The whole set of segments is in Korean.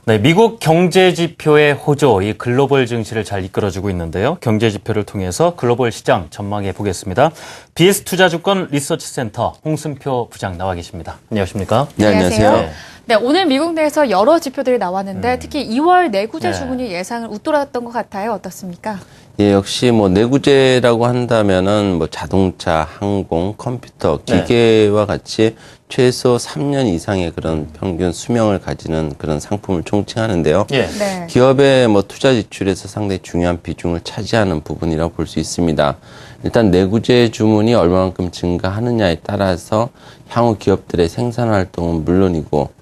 네, 미국 경제 지표의 호조, 이 글로벌 증시를 잘 이끌어주고 있는데요. 경제 지표를 통해서 글로벌 시장 전망해 보겠습니다. BS투자증권 리서치센터 홍승표 부장 나와 계십니다. 안녕하십니까? 네, 안녕하세요. 네, 오늘 미국 내에서 여러 지표들이 나왔는데 특히 2월 내구재 주문이 예상을 웃돌았던 것 같아요. 어떻습니까? 예, 역시 내구재라고 한다면은 자동차, 항공, 컴퓨터, 기계와 같이 최소 3년 이상의 그런 평균 수명을 가지는 그런 상품을 총칭하는데요. 예. 네. 기업의 투자 지출에서 상당히 중요한 비중을 차지하는 부분이라고 볼 수 있습니다. 일단 내구재 주문이 얼마만큼 증가하느냐에 따라서 향후 기업들의 생산 활동은 물론이고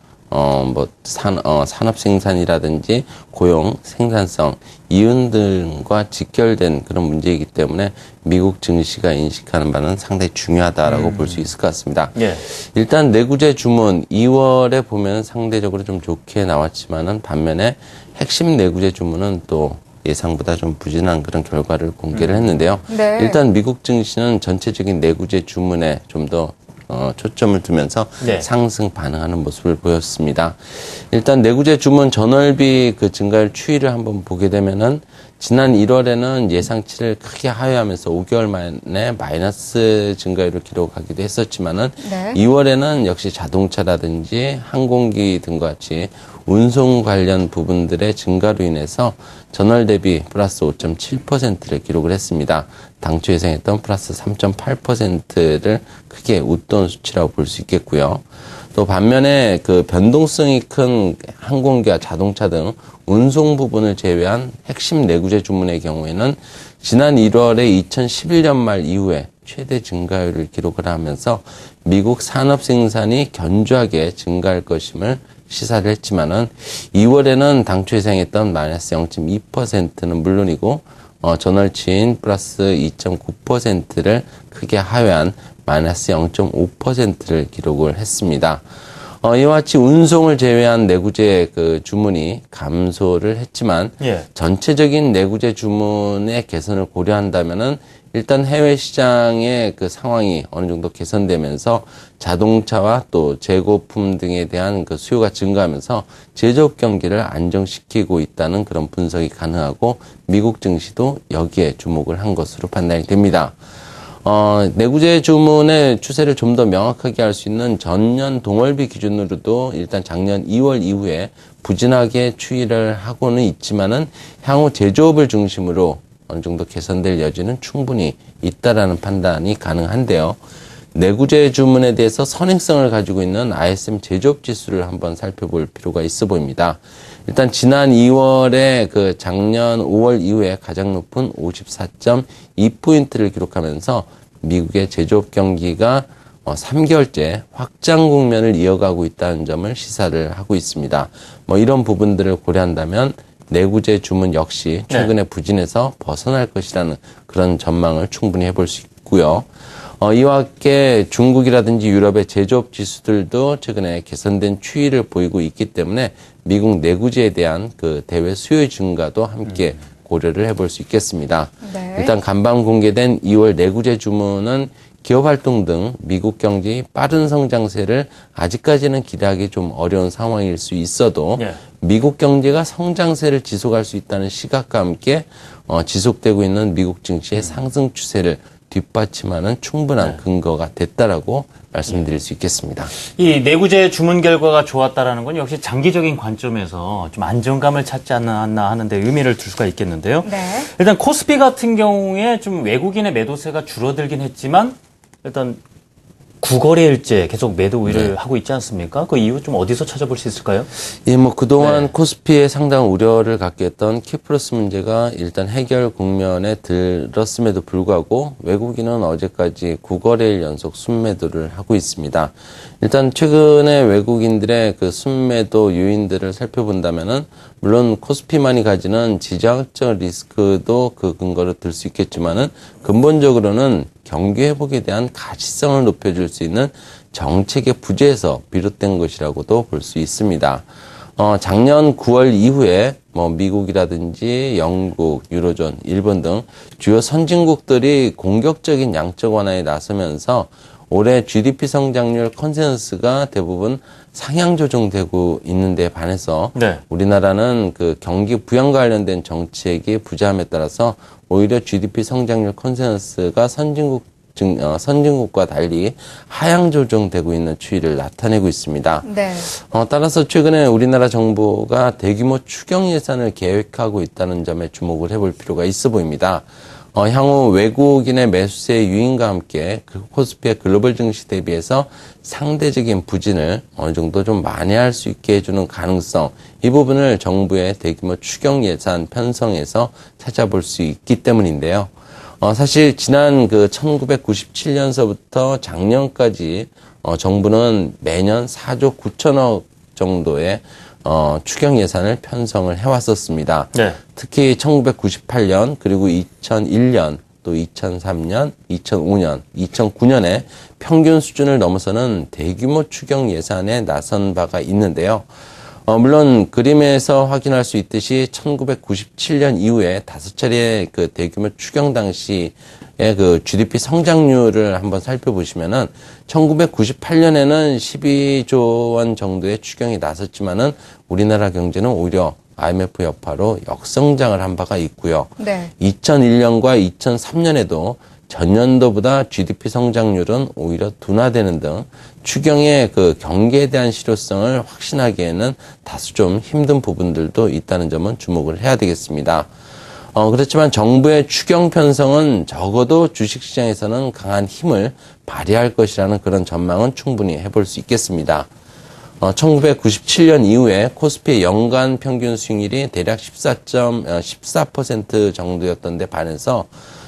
산업 생산이라든지 고용, 생산성, 이윤 등과 직결된 그런 문제이기 때문에 미국 증시가 인식하는 바는 상당히 중요하다라고 볼 수 있을 것 같습니다. 예. 일단 내구재 주문 2월에 보면 상대적으로 좀 좋게 나왔지만은 반면에 핵심 내구재 주문은 또 예상보다 좀 부진한 그런 결과를 공개를 했는데요. 네. 일단 미국 증시는 전체적인 내구재 주문에 좀 더 초점을 두면서 네. 상승 반응하는 모습을 보였습니다. 일단 내구재 주문 전월비 그 증가율 추이를 한번 보게 되면은 지난 1월에는 예상치를 크게 하회하면서 5개월 만에 마이너스 증가율을 기록하기도 했었지만은 네. 2월에는 역시 자동차라든지 항공기 등과 같이 운송 관련 부분들의 증가로 인해서 전월 대비 플러스 5.7%를 기록을 했습니다. 당초 예상했던 플러스 3.8%를 크게 웃돈 수치라고 볼 수 있겠고요. 또 반면에 그 변동성이 큰 항공기와 자동차 등 운송 부분을 제외한 핵심 내구재 주문의 경우에는 지난 1월에 2011년 말 이후에 최대 증가율을 기록을 하면서 미국 산업 생산이 견조하게 증가할 것임을 시사를 했지만은 2월에는 당초 예상했던 마이너스 0.2%는 물론이고 전월치인 플러스 2.9%를 크게 하회한 마이너스 0.5%를 기록을 했습니다. 이와 같이 운송을 제외한 내구재 그 주문이 감소를 했지만 전체적인 내구재 주문의 개선을 고려한다면은 일단 해외 시장의 그 상황이 어느 정도 개선되면서 자동차와 또 재고품 등에 대한 그 수요가 증가하면서 제조업 경기를 안정시키고 있다는 그런 분석이 가능하고 미국 증시도 여기에 주목을 한 것으로 판단이 됩니다. 내구재 주문의 추세를 좀 더 명확하게 할 수 있는 전년 동월비 기준으로도 일단 작년 2월 이후에 부진하게 추이를 하고는 있지만은 향후 제조업을 중심으로 어느 정도 개선될 여지는 충분히 있다라는 판단이 가능한데요. 내구재 주문에 대해서 선행성을 가지고 있는 ISM 제조업 지수를 한번 살펴볼 필요가 있어 보입니다. 일단 지난 2월에 그 작년 5월 이후에 가장 높은 54.2포인트를 기록하면서 미국의 제조업 경기가 3개월째 확장 국면을 이어가고 있다는 점을 시사를 하고 있습니다. 이런 부분들을 고려한다면 내구재 주문 역시 최근에 부진에서 벗어날 것이라는 그런 전망을 충분히 해볼 수 있고요. 이와 함께 중국이라든지 유럽의 제조업 지수들도 최근에 개선된 추이를 보이고 있기 때문에 미국 내구재에 대한 그 대외 수요 증가도 함께 고려를 해볼 수 있겠습니다. 네. 일단 간밤 공개된 2월 내구재 주문은 기업 활동 등 미국 경제의 빠른 성장세를 아직까지는 기대하기 좀 어려운 상황일 수 있어도 미국 경제가 성장세를 지속할 수 있다는 시각과 함께 지속되고 있는 미국 증시의 상승 추세를 뒷받침하는 충분한 근거가 됐다라고 말씀드릴 수 있겠습니다. 이 내구재 주문 결과가 좋았다라는 건 역시 장기적인 관점에서 좀 안정감을 찾지 않았나 하는데 의미를 둘 수가 있겠는데요. 네. 일단 코스피 같은 경우에 좀 외국인의 매도세가 줄어들긴 했지만 일단 9거래일째 계속 매도 우위를 하고 있지 않습니까? 그 이유 좀 어디서 찾아볼 수 있을까요? 예, 그동안 코스피에 상당한 우려를 갖게 했던 키플러스 문제가 일단 해결 국면에 들었음에도 불구하고 외국인은 어제까지 9거래일 연속 순매도를 하고 있습니다. 일단 최근에 외국인들의 그 순매도 요인들을 살펴본다면은 물론 코스피만이 가지는 지정학적 리스크도 그 근거로 들 수 있겠지만은 근본적으로는 경기 회복에 대한 가시성을 높여줄 수 있는 정책의 부재에서 비롯된 것이라고도 볼 수 있습니다. 작년 9월 이후에 뭐 미국이라든지 영국, 유로존, 일본 등 주요 선진국들이 공격적인 양적 완화에 나서면서 올해 GDP 성장률 컨센서스가 대부분 상향 조정되고 있는데 반해서 네. 우리나라는 그 경기 부양과 관련된 정책이 부재함에 따라서 오히려 GDP 성장률 컨센서스가 선진국과 달리 하향 조정되고 있는 추이를 나타내고 있습니다. 네. 따라서 최근에 우리나라 정부가 대규모 추경 예산을 계획하고 있다는 점에 주목을 해볼 필요가 있어 보입니다. 향후 외국인의 매수세 유인과 함께 그 코스피의 글로벌 증시 대비해서 상대적인 부진을 어느 정도 좀 만회할 수 있게 해주는 가능성, 이 부분을 정부의 대규모 추경 예산 편성에서 찾아볼 수 있기 때문인데요. 사실 지난 그 1997년서부터 작년까지 정부는 매년 4조 9천억 정도의 추경 예산을 편성을 해왔었습니다. 네. 특히 1998년 그리고 2001년 또 2003년, 2005년, 2009년에 평균 수준을 넘어서는 대규모 추경 예산에 나선 바가 있는데요. 물론 그림에서 확인할 수 있듯이 1997년 이후에 5차례 그 대규모 추경 당시의 그 GDP 성장률을 한번 살펴보시면은 1998년에는 12조 원 정도의 추경이 나섰지만은 우리나라 경제는 오히려 IMF 여파로 역성장을 한 바가 있고요. 네. 2001년과 2003년에도 전년도보다 GDP 성장률은 오히려 둔화되는 등 추경의 그 경기에 대한 실효성을 확신하기에는 다소 좀 힘든 부분들도 있다는 점은 주목을 해야 되겠습니다. 그렇지만 정부의 추경 편성은 적어도 주식시장에서는 강한 힘을 발휘할 것이라는 그런 전망은 충분히 해볼 수 있겠습니다. 1997년 이후에 코스피의 연간 평균 수익률이 대략 14% 정도였던 데 반해서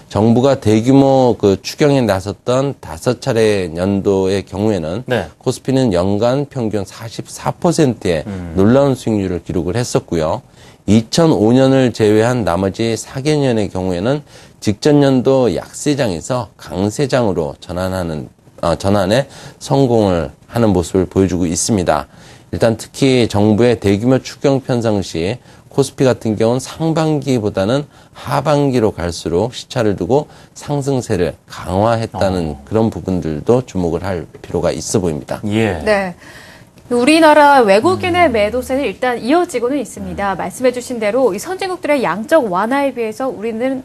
정부가 대규모 그 추경에 나섰던 5차례 연도의 경우에는 네. 코스피는 연간 평균 44%의 놀라운 수익률을 기록을 했었고요. 2005년을 제외한 나머지 4개년의 경우에는 직전 연도 약세장에서 강세장으로 전환에 성공을 하는 모습을 보여주고 있습니다. 일단 특히 정부의 대규모 추경 편성 시 코스피 같은 경우는 상반기보다는 하반기로 갈수록 시차를 두고 상승세를 강화했다는 그런 부분들도 주목을 할 필요가 있어 보입니다. 예. 네. 우리나라 외국인의 매도세는 일단 이어지고는 있습니다. 말씀해주신 대로 이 선진국들의 양적 완화에 비해서 우리는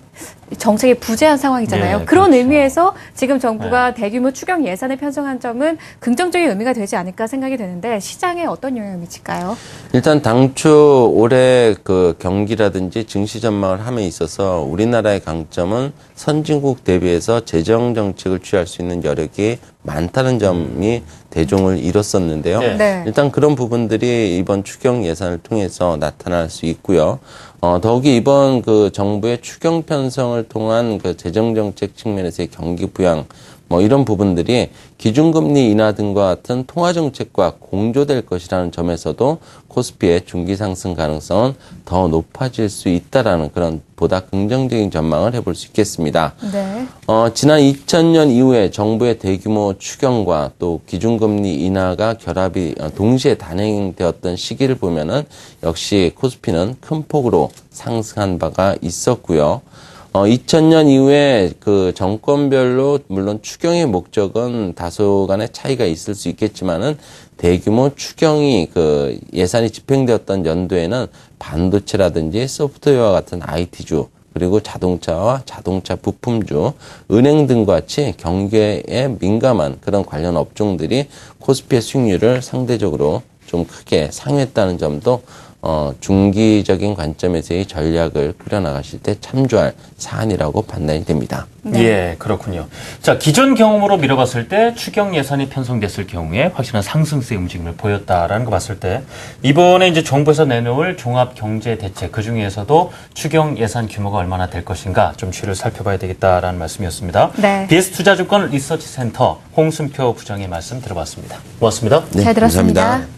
정책이 부재한 상황이잖아요. 네, 그런 그렇죠. 의미에서 지금 정부가 대규모 추경 예산을 편성한 점은 긍정적인 의미가 되지 않을까 생각이 되는데 시장에 어떤 영향을 미칠까요? 일단 당초 올해 그 경기라든지 증시 전망을 함에 있어서 우리나라의 강점은 선진국 대비해서 재정 정책을 취할 수 있는 여력이 많다는 점이 대종을 이뤘었는데요. 네. 네. 일단 그런 부분들이 이번 추경 예산을 통해서 나타날 수 있고요. 더욱이 이번 그 정부의 추경 편성을 통한 그 재정 정책 측면에서의 경기 부양 뭐 이런 부분들이 기준금리 인하 등과 같은 통화 정책과 공조될 것이라는 점에서도 코스피의 중기 상승 가능성은 더 높아질 수 있다라는 그런 보다 긍정적인 전망을 해볼 수 있겠습니다. 네. 지난 2000년 이후에 정부의 대규모 추경과 또 기준금리 인하가 결합이 동시에 단행되었던 시기를 보면은 역시 코스피는 큰 폭으로 상승한 바가 있었고요. 2000년 이후에 그 정권별로 물론 추경의 목적은 다소간의 차이가 있을 수 있겠지만은 대규모 추경이 그 예산이 집행되었던 연도에는 반도체라든지 소프트웨어와 같은 IT주 그리고 자동차와 자동차 부품주, 은행 등과 같이 경기에 민감한 그런 관련 업종들이 코스피의 수익률을 상대적으로 좀 크게 상회했다는 점도 중기적인 관점에서의 전략을 꾸려나가실 때 참조할 사안이라고 판단이 됩니다. 네. 예, 그렇군요. 자, 기존 경험으로 미뤄봤을 때 추경 예산이 편성됐을 경우에 확실한 상승세 움직임을 보였다라는 거 봤을 때 이번에 이제 정부에서 내놓을 종합 경제 대책 그 중에서도 추경 예산 규모가 얼마나 될 것인가 좀 추이를 살펴봐야 되겠다라는 말씀이었습니다. 네. BS투자증권 리서치센터 홍순표 부장의 말씀 들어봤습니다. 고맙습니다. 네, 잘 들었습니다. 감사합니다.